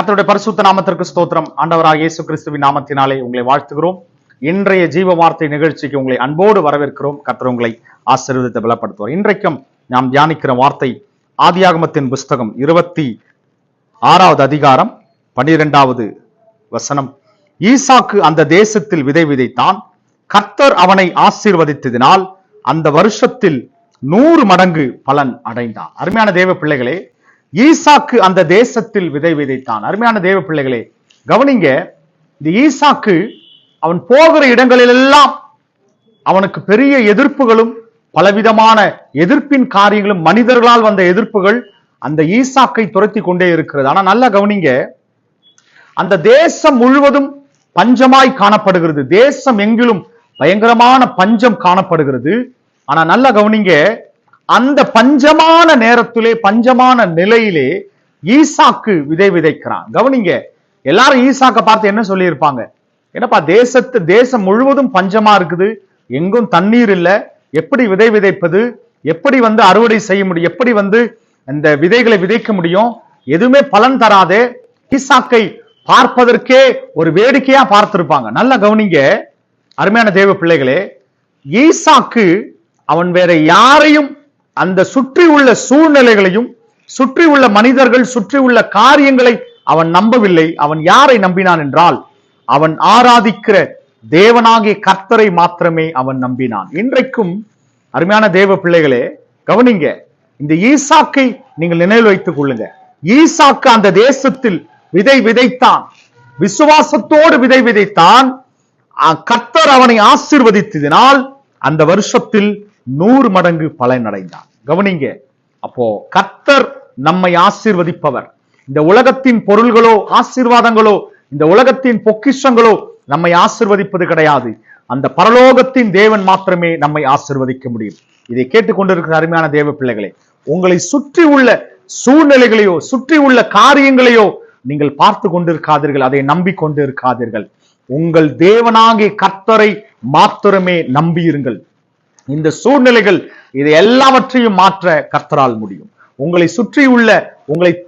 கர்த்தருடைய பரிசுத்த நாமத்திற்கு ஸ்தோத்திரம். ஆண்டவராகிய இயேசு கிறிஸ்துவின் நாமத்தினாலே உங்களை வாழ்த்துகிறோம். இன்றைய ஜீவ வார்த்தை நிகழ்ச்சிக்கு உங்களை அன்போடு வரவேற்கிறோம். கர்த்தர் உங்களை ஆசீர்வதித்து பலப்படுத்துவார். இன்றைக்கும் நாம் தியானிக்கிற வார்த்தை ஆதியாகமத்தின் புஸ்தகம் 26வது அதிகாரம் 12வது வசனம். ஈசாக்கு அந்த தேசத்தில் விதை விதைத்தான். கர்த்தர் அவனை ஆசீர்வதித்ததினால் அந்த வருஷத்தில் 100 மடங்கு பலன் அடைந்தான். அருமையான தேவ பிள்ளைகளே, ஈசாக்கு அந்த தேசத்தில் விதை விதைத்தான். அருமையான தேவ பிள்ளைகளே, கவனிங்க. இந்த ஈசாக்கு அவன் போகிற இடங்களிலெல்லாம் அவனுக்கு பெரிய எதிர்ப்புகளும் பலவிதமான எதிர்ப்பின் காரியங்களும், மனிதர்களால் வந்த எதிர்ப்புகள் அந்த ஈசாக்கை துரத்தி கொண்டே இருக்கிறது. ஆனா நல்லா கவனிங்க, அந்த தேசம் முழுவதும் பஞ்சமாய் காணப்படுகிறது. தேசம் எங்கிலும் பயங்கரமான பஞ்சம் காணப்படுகிறது. ஆனா நல்லா கவனிங்க, அந்த பஞ்சமான நேரத்திலே, பஞ்சமான நிலையிலே ஈசாக்கு விதை விதைக்கிறான். கவனிங்க, எல்லாரும் ஈசாக்க பார்த்து என்ன சொல்லி இருப்பாங்க? என்னப்பா, தேசம் முழுவதும் பஞ்சமா இருக்குது, எங்கும் தண்ணீர் இல்லை, எப்படி விதை விதைப்பது, எப்படி அறுவடை செய்ய முடியும், எப்படி இந்த விதைகளை விதைக்க முடியும், எதுவுமே பலன் தராதே. ஈசாக்கை பார்ப்பதற்கே ஒரு வேடிக்கையா பார்த்திருப்பாங்க. நல்லா கவனிங்க அருமையான தேவ பிள்ளைகளே, ஈசாக்கு அவன் வேற யாரையும், அந்த சுற்றி உள்ள சூழ்நிலைகளையும், சுற்றி உள்ள மனிதர்கள், சுற்றி உள்ள காரியங்களை அவன் நம்பவில்லை. அவன் யாரை நம்பினான் என்றால், அவன் ஆராதிக்கிற தேவனாகிய கர்த்தரை மாத்திரமே அவன் நம்பினான். இன்றைக்கும் அருமையான தேவ பிள்ளைகளே கவனிங்க, இந்த ஈசாக்கை நீங்கள் நினைவில் வைத்துக் கொள்ளுங்க. ஈசாக்கு அந்த தேசத்தில் விதை விதைத்தான், விசுவாசத்தோடு விதை விதைத்தான். கர்த்தர் அவனை ஆசீர்வதித்ததினால் அந்த வருஷத்தில் 100 மடங்கு பலன் அடைந்தான். கவனிங்க, அப்போ கர்த்தர் நம்மை ஆசீர்வதிப்பவர். இந்த உலகத்தின் பொருள்களோ ஆசீர்வாதங்களோ, இந்த உலகத்தின் பொக்கிஷங்களோ நம்மை ஆசீர்வதிப்பது கிடையாது. அந்த பரலோகத்தின் தேவன் மாத்திரமே நம்மை ஆசீர்வதிக்க முடியும். இதை கேட்டுக்கொண்டிருக்கிற அருமையான தேவ பிள்ளைகளே, உங்களை சுற்றி உள்ள சூழ்நிலைகளையோ, சுற்றி உள்ள காரியங்களையோ நீங்கள் பார்த்து கொண்டிருக்காதீர்கள், அதை நம்பிக்கொண்டு இருக்காதீர்கள். உங்கள் தேவனாகிய கர்த்தரை மாத்திரமே நம்பியிருங்கள். இந்த சூழ்நிலைகள் இதை எல்லாவற்றையும் மாற்ற கர்த்தரால் முடியும். உங்களை சுற்றி உள்ள,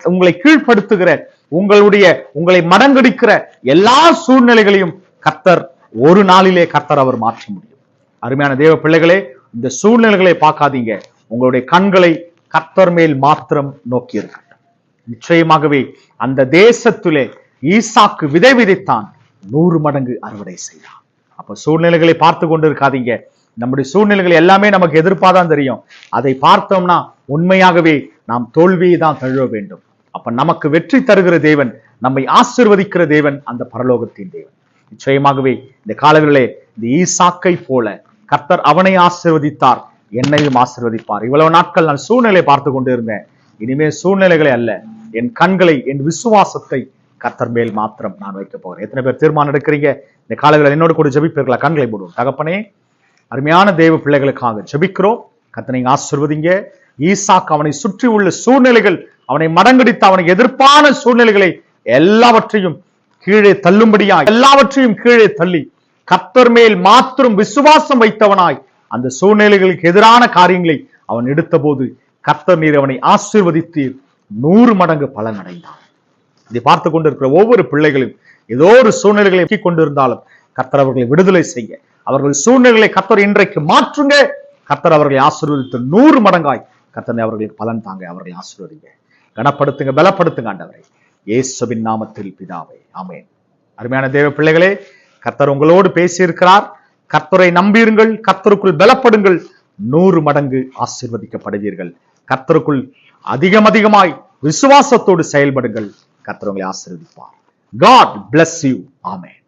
உங்களை கீழ்ப்படுத்துகிற, உங்களை மடங்கடிக்கிற எல்லா சூழ்நிலைகளையும் கர்த்தர் ஒரு நாளிலே அவர் மாற்ற முடியும். அருமையான தேவ பிள்ளைகளே, இந்த சூழ்நிலைகளை பார்க்காதீங்க, உங்களுடைய கண்களை கர்த்தர் மேல் மாத்திரம் நோக்கி இருக்கட்டும். நிச்சயமாகவே அந்த தேசத்திலே ஈசாக்கு விதை விதைத்தான், 100 மடங்கு அறுவடை செய்தான். அப்ப சூழ்நிலைகளை பார்த்து கொண்டு இருக்காதீங்க. நம்முடைய சூழ்நிலைகள் எல்லாமே நமக்கு எதிர்ப்பாதான் தெரியும். அதை பார்த்தோம்னா உண்மையாகவே நாம் தோல்வியை தான் தழுவ வேண்டும். அப்ப நமக்கு வெற்றி தருகிற தேவன், நம்மை ஆசீர்வதிக்கிற தேவன் அந்த பரலோகத்தின் தேவன். நிச்சயமாகவே இந்த காலங்களிலே இந்த ஈசாக்கை போல கர்த்தர் அவனை ஆசீர்வதித்தார், என்னையும் ஆசீர்வதிப்பார். இவ்வளவு நாட்கள் நான் சூழ்நிலை பார்த்து கொண்டு இருந்தேன். இனிமே சூழ்நிலைகளை அல்ல, என் கண்களை, என் விசுவாசத்தை கர்த்தர் மேல் மாத்திரம் நான் வைக்க போகிறேன். எத்தனை பேர் தீர்மானம் எடுக்கிறீங்க? இந்த காலங்களில் என்னோடு கூட ஜெபிப்பீர்களா? கண்களை மூடுவோம். தகப்பனே, அருமையான தேவ பிள்ளைகளுக்காக ஜெபிக்கிறோம். கர்த்தரை ஆசீர்வதிங்க. ஈசாக்கு அவனை சுற்றி உள்ள சூழ்நிலைகள், அவனை மடங்கடித்த, அவனுக்கு எதிர்ப்பான சூழ்நிலைகளை எல்லாவற்றையும் கீழே தள்ளும்படியா, எல்லாவற்றையும் கீழே தள்ளி கர்த்தர் மேல் மாத்திரம் விசுவாசம் வைத்தவனாய் அந்த சூழ்நிலைகளுக்கு எதிரான காரியங்களை அவன் எடுத்த போது கர்த்தர் நீர் அவனை ஆசீர்வதித்தீர், 100 மடங்கு பலன் அடைந்தான். இதை பார்த்து கொண்டிருக்கிற ஒவ்வொரு பிள்ளைகளும் ஏதோ ஒரு சூழ்நிலைகளை கொண்டிருந்தாலும் கர்த்தர் அவர்களை விடுதலை செய்ய, அவர்கள் சூழ்நிலைகளை கர்த்தர் இன்றைக்கு மாற்றுங்க. கர்த்தர் அவர்களை ஆசீர்வதித்து 100 மடங்காய் கர்த்தர் அவர்களுக்கு பலன் தாங்க. அவர்களை ஆசீர்வதிங்க, கனப்படுத்துங்க, பலப்படுத்துங்க ஆண்டவரே, இயேசுவின் நாமத்தில் பிதாவே, ஆமென். அருமையான தேவ பிள்ளைகளே, கர்த்தர் உங்களோடு பேசியிருக்கிறார். கர்த்தரை நம்பியிருங்கள், கர்த்தருக்குள் பலப்படுங்கள், 100 மடங்கு ஆசீர்வதிக்கப்படுவீர்கள். கர்த்தருக்குள் அதிகமாய் விசுவாசத்தோடு செயல்படுங்கள். கர்த்தர் உங்களை ஆசீர்வதிப்பார். God bless you. Amen.